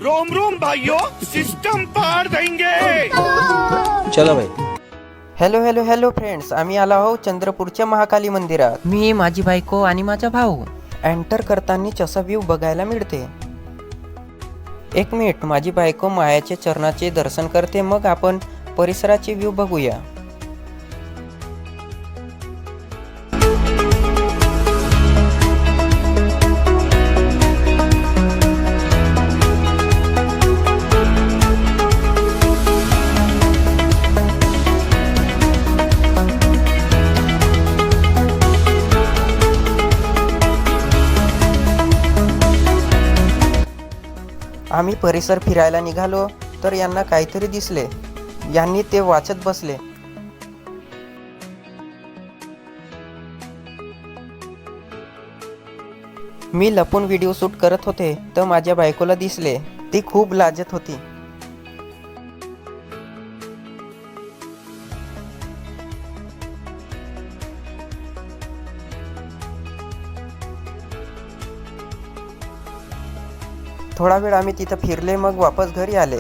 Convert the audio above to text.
Rome Rome भाइयों, system पार देंगे। चलो भाई. हॅलो हॅलो हॅलो फ्रेंड्स, आम्ही आलो आहोत चंद्रपूरच्या महाकाली मंदिरात. मी, माझी बायको आणि माझा भाऊ. एंटर करतानाच असा व्ह्यू बघायला मिळते. एक मिनिट, माझी बायको मायाच्या चरणाचे दर्शन करते, मग आपण परिसराचे व्ह्यू बघूया. आम्ही परिसर फिरायला निघालो तर यांना काहीतरी दिसले. यांनी ते वाचत बसले. मी लपून व्हिडिओ शूट करत होते तर माझ्या बायकोला दिसले. ती खूप लाजत होती. थोडा वेळ आम्ही तिथं फिरले, मग वापस घरी आले.